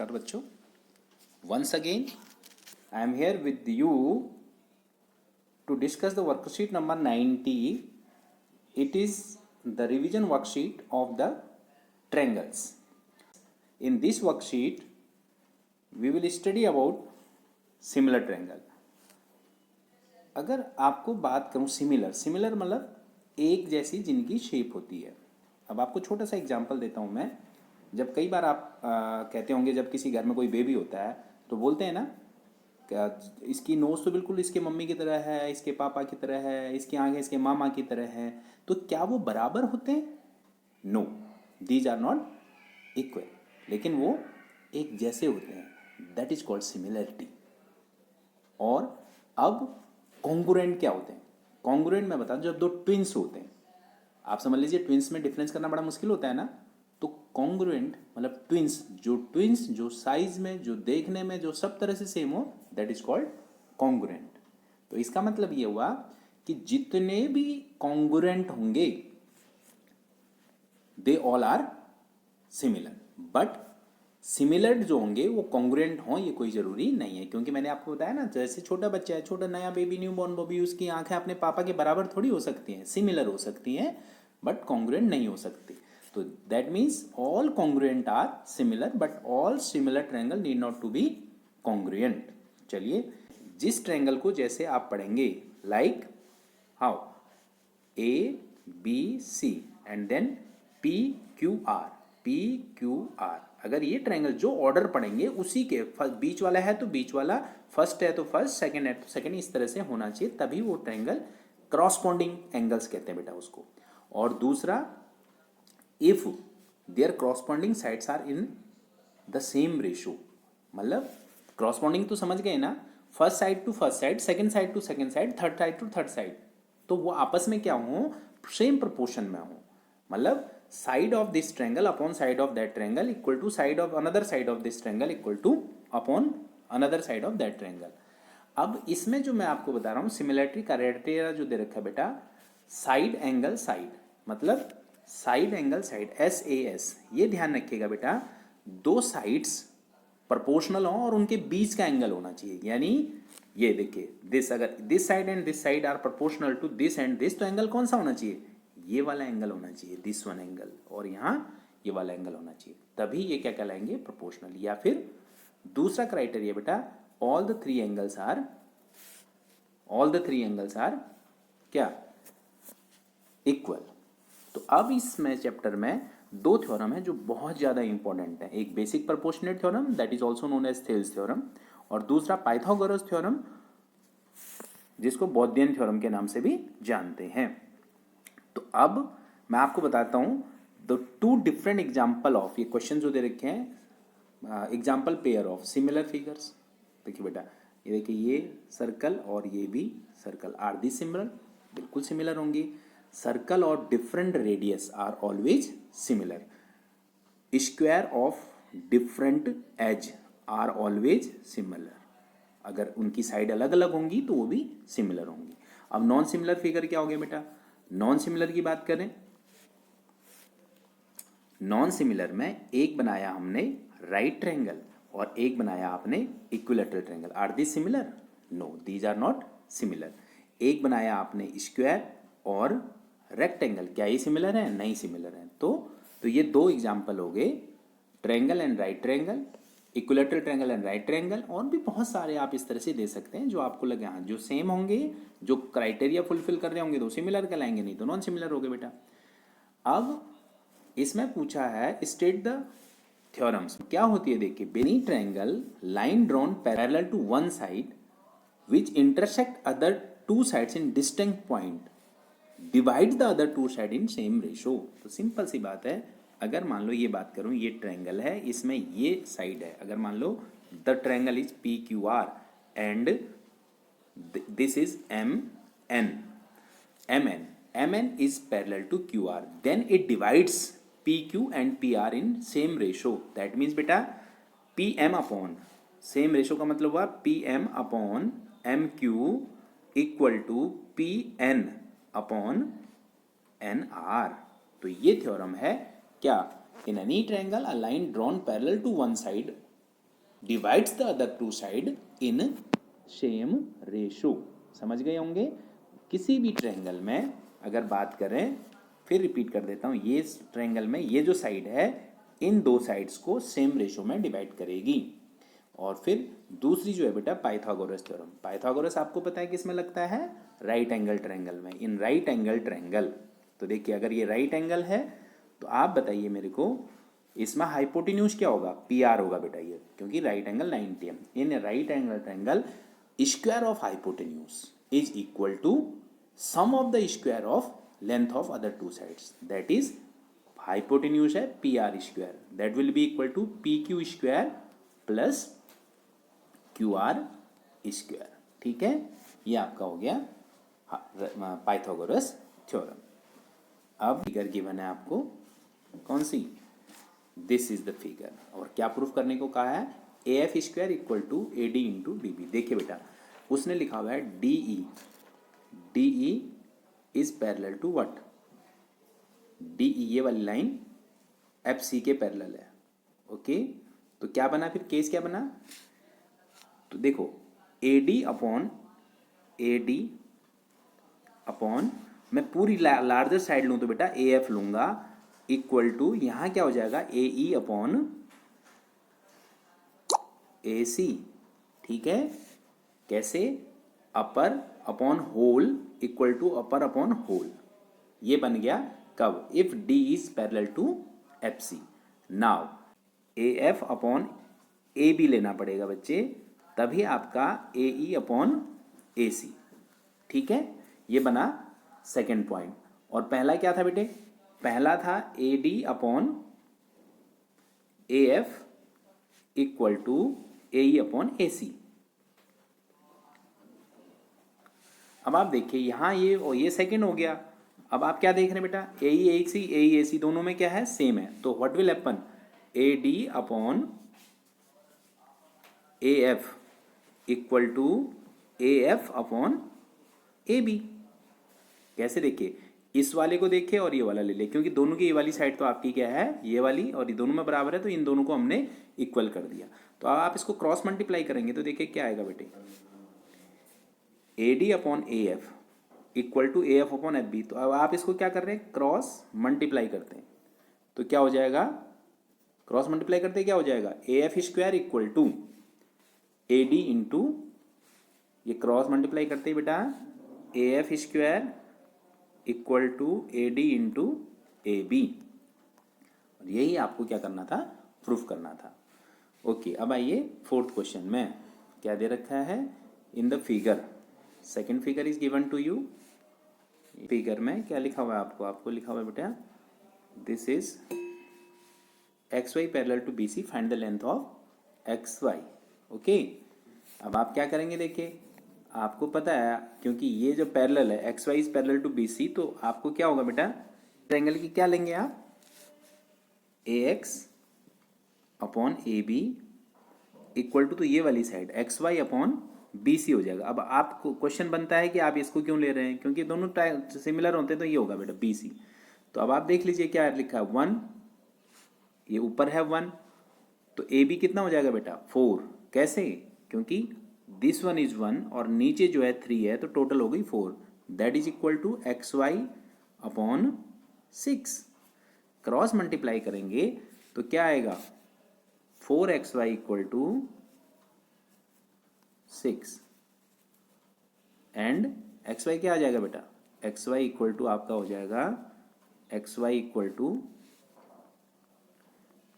नमस्कार बच्चों, once again I am here with you to discuss the worksheet number 90. It is the revision worksheet of the triangles. In this worksheet we will study about similar triangle. अगर आपको बात करूं similar मतलब एक जैसी जिनकी शेप होती है। अब आपको छोटा सा एग्जांपल देता हूं मैं। जब कई बार आप कहते होंगे, जब किसी घर में कोई बेबी होता है तो बोलते हैं ना, क्या इसकी नोज़ तो बिल्कुल इसके मम्मी की तरह है, इसके पापा की तरह है, इसकी आंखें इसके मामा की तरह है। तो क्या वो बराबर होते हैं? No, these are not equal, लेकिन वो एक जैसे होते हैं। That is called similarity. और अब कॉन्ग्रुएंट क्या होते हैं? कॉन्ग्रुएंट मैं बता दूं, जब दो ट्विंस होते हैं, आप समझ लीजिए ट्विंस में डिफरेंस करना बड़ा मुश्किल होता है ना। तो कॉन्ग्रुएंट मतलब ट्विंस जो साइज में, जो देखने में, जो सब तरह से सेम हो, दैट इज कॉल्ड कॉन्ग्रुएंट। तो इसका मतलब ये हुआ कि जितने भी कॉन्ग्रुएंट होंगे they all are similar, but similar जो होंगे वो कॉन्ग्रुएंट हों ये कोई ज़रूरी नहीं है। क्योंकि मैंने आपको बताया ना, जैसे छोटा बच्चा है, छोटा नया बेबी, न्यू बॉर्न बेबी, उसकी आंखें अपने पापा के बराबर थोड़ी हो सकती हैं, सिमिलर हो सकती हैं बट कॉन्ग्रुएंट नहीं हो सकती। तो that means all congruent are similar but all similar triangle need not to be congruent. चलिए, जिस ट्रायंगल को जैसे आप पढ़ेंगे like how ABC and then PQR, अगर ये ट्रायंगल जो ऑर्डर पढ़ेंगे उसी के बीच वाला है तो बीच वाला, फर्स्ट है तो फर्स्ट, सेकंड है तो सेकंड, इस तरह से होना चाहिए, तभी वो ट्रायंगल क्रॉसपॉन्डिंग एंगल्स कहते हैं बेटा उसको। और दूसरा, if there corresponding sides are in the same ratio, मतलब क्रॉसपॉन्डिंग तो समझ गए ना, first side to first side, second side to second side, third side to third side, तो वो आपस में क्या हो, सेम प्रोपोर्शन में हो। मतलब side of this triangle upon side of that triangle equal to side of another side of this triangle equal to upon another side of that triangle. अब इसमें जो मैं आपको बता रहा हूँ सिमिलरिटी क्राइटेरिया जो दे रखा है बेटा, साइड एंगल साइड, मतलब साइड एंगल साइड SAS, ये ध्यान रखिएगा बेटा, दो साइड्स प्रोपोर्शनल हो और उनके बीच का एंगल होना चाहिए। यानी ये देखिए, दिस, अगर this side and this side are proportional to this and this, तो एंगल कौन सा होना चाहिए? ये वाला एंगल होना चाहिए, दिस वन एंगल, और यहाँ ये वाला एंगल होना चाहिए, तभी ये क्या कहलाएंगे? प्रोपोर्शनल। या फिर दूसरा क्राइटेरिया बेटा, all the three angles are क्या? इक्वल। तो अब इसमें चैप्टर में दो थ्योरम है जो बहुत ज़्यादा इंपॉर्टेंट है। एक basic proportionate theorem, that is also known as Thales theorem, और दूसरा पाइथागोरस थ्योरम, जिसको बौद्धियन थ्योरम के नाम से भी जानते हैं। तो अब मैं आपको बताता हूँ the two different example of, ये क्वेश्चन जो दे रखे हैं, example pair of similar figures. देखिए बेटा, ये देखिए, ये सर्कल और ये भी सर्कल, आर दी सिमिलर, बिल्कुल सिमिलर होंगी। सर्कल और different radius are always similar. Square of different edge are always similar. अगर उनकी साइड अलग अलग होंगी तो वो भी सिमिलर होंगी। अब नॉन सिमिलर फिगर क्या हो गया बेटा? नॉन सिमिलर की बात करें, नॉन सिमिलर में एक बनाया हमने राइट ट्रायंगल और एक बनाया आपने equilateral triangle. Are they similar? No, these are not similar. एक बनाया आपने स्क्वायर और रेक्टेंगल, क्या ये सिमिलर है? नहीं सिमिलर है। तो ये दो एग्जाम्पल हो गए, triangle and right triangle, equilateral triangle and right triangle, और भी बहुत सारे आप इस तरह से दे सकते हैं जो आपको लगे। हाँ, जो सेम होंगे, जो क्राइटेरिया फुलफिल कर रहे होंगे तो सिमिलर कहलाएंगे, नहीं तो नॉन सिमिलर हो गए बेटा। अब इसमें पूछा है स्टेट द थ्योरम्स। क्या होती है देखिए, any triangle line drawn parallel to one side which intersect other two sides in distinct point divide the other two side in same ratio. तो सिंपल सी बात है, अगर मान लो ये बात करूं, ये ट्रायंगल है, इसमें ये साइड है, अगर मान लो the triangle is PQR and this is MN is parallel to QR, then it divides PQ and PR in same ratio. That means बेटा PM upon same ratio का मतलब हुआ PM upon MQ equal to PN upon NR। तो ये theorem है क्या? In any triangle a line drawn parallel to one side divides the other two side in same ratio. समझ गए होंगे। किसी भी ट्रायंगल में अगर बात करें, फिर रिपीट कर देता हूँ, ये ट्रायंगल में ये जो साइड है इन दो साइड्स को सेम रेशो में डिवाइड करेगी। और फिर दूसरी जो है बेटा पाइथागोरस थ्योरम। पाइथागोरस आपको पता है किस में लगता है? राइट एंगल ट्रायंगल में। इन राइट एंगल ट्रायंगल, तो देखिए अगर ये राइट एंगल है तो आप बताइए मेरे को इसमें हाइपोटेन्यूज क्या होगा? पी आर होगा बेटा ये, क्योंकि राइट एंगल 90 है। In right angle triangle square of hypotenuse is equal to sum of the square of length of other two sides, that is hypotenuse है P R square, that will be equal to P Q square plus Q R square. ठीक है, ये आपका हो गया Pythagoras theorem. अब figure given है आपको, कौन सी? This is the figure. और क्या प्रूफ करने को कहा है? ए F square equal to A D into D B. देखिए बेटा उसने लिखा हुआ है D E is parallel to what? D E, ये वाली लाइन एफ सी के पैरेलल है। ओके, तो क्या बना फिर? केस क्या बना? तो देखो ए डी अपॉन मैं पूरी लार्जर साइड लूँ तो बेटा ए एफ लूँगा इक्वल टू, यहाँ क्या हो जाएगा? A E upon A C. ठीक है, कैसे? Upper upon whole equal to upper upon whole. ये बन गया कब? If D is parallel to F C. Now A F upon A B लेना पड़ेगा बच्चे, तभी आपका ए ई अपॉन ए सी। ठीक है, ये बना सेकेंड पॉइंट। और पहला क्या था बेटे? पहला था A D upon A F equal to A E upon A C. अब आप देखिए यहाँ ये सेकेंड हो गया। अब आप क्या देख रहे हैं बेटा? ए ई ए सी दोनों में क्या है? सेम है। तो what will happen? A D upon A F equal to A F upon A B. कैसे? देखिए इस वाले को देखिए और ये वाला ले ले, क्योंकि दोनों की ये वाली साइड तो आपकी क्या है? ये वाली, और ये दोनों में बराबर है, तो इन दोनों को हमने इक्वल कर दिया। तो अब आप इसको क्रॉस मल्टीप्लाई करेंगे तो देखिए क्या आएगा बेटे? A D upon A F equal to A F upon F B. तो अब आप इसको क्या कर रहे हैं? क्रॉस मल्टीप्लाई करते हैं तो क्या हो जाएगा? क्रॉस मल्टीप्लाई करते क्या हो जाएगा? A F square equal to A D into, ये क्रॉस मल्टीप्लाई करते ही बेटा A F square equal to A D into A B. और यही आपको क्या करना था? प्रूफ करना था। ओके, अब आइए फोर्थ क्वेश्चन में। क्या दे रखा है? In the figure, second figure is given to you. Figure में क्या लिखा हुआ है आपको? आपको लिखा हुआ है बेटा this is X Y parallel to B C, find the length of X Y. Okay, अब आप क्या करेंगे? देखिए आपको पता है, क्योंकि ये जो पैरेलल है X Y is parallel to B C, तो आपको क्या होगा बेटा? ट्रायंगल की क्या लेंगे आप? A X upon A B equal to, तो ये वाली side X Y upon B C हो जाएगा। अब आपको क्वेश्चन बनता है कि आप इसको क्यों ले रहे हैं? क्योंकि दोनों सिमिलर होते हैं, तो ये होगा बेटा बी सी। तो अब आप देख लीजिए क्या लिखा है? 1, ये ऊपर है 1, तो ए बी कितना हो जाएगा बेटा? 4। कैसे? क्योंकि दिस वन इज 1 और नीचे जो है 3 है, तो टोटल हो गई 4, that is equal to X Y upon 6। Cross multiply करेंगे तो क्या आएगा? 4xy equal to 6 and xy क्या आ जाएगा बेटा? xy इक्वल टू आपका हो जाएगा xy इक्वल टू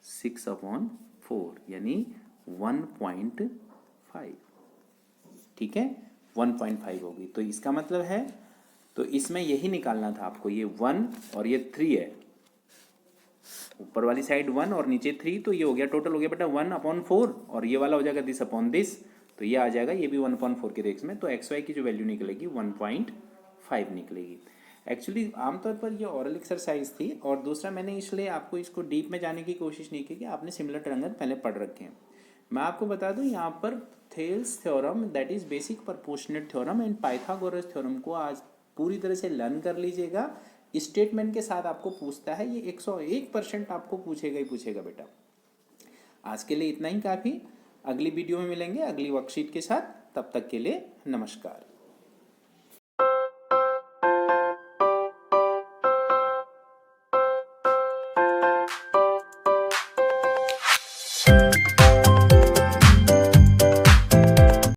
6 अपॉन 4, यानी 1.5। ठीक है, 1.5 होगी। तो इसका मतलब है, तो इसमें यही निकालना था आपको, ये 1 और ये 3 है, ऊपर वाली साइड 1 और नीचे 3, तो ये हो गया टोटल हो गया बेटा 1/4, और ये वाला हो जाएगा दिस अपॉन दिस, तो ये आ जाएगा ये भी 1/4 के रेक्स में। तो एक्स वाई की जो वैल्यू निकलेगी 1.5 निकलेगी। एक्चुअली आमतौर पर ये ओरल एक्सरसाइज थी, और दूसरा मैंने इसलिए आपको इसको डीप में जाने की कोशिश नहीं की कि आपने सिमिलर ट्रायंगल पहले पढ़ रखे हैं। मैं आपको बता दूं यहाँ पर Thales theorem, that is basic proportionate theorem and Pythagoras theorem को आज पूरी तरह से लर्न कर लीजिएगा। स्टेटमेंट के साथ आपको पूछता है, ये 101% आपको पूछेगा ही पूछेगा बेटा। आज के लिए इतना ही काफ़ी। अगली वीडियो में मिलेंगे अगली वर्कशीट के साथ। तब तक के लिए नमस्कार।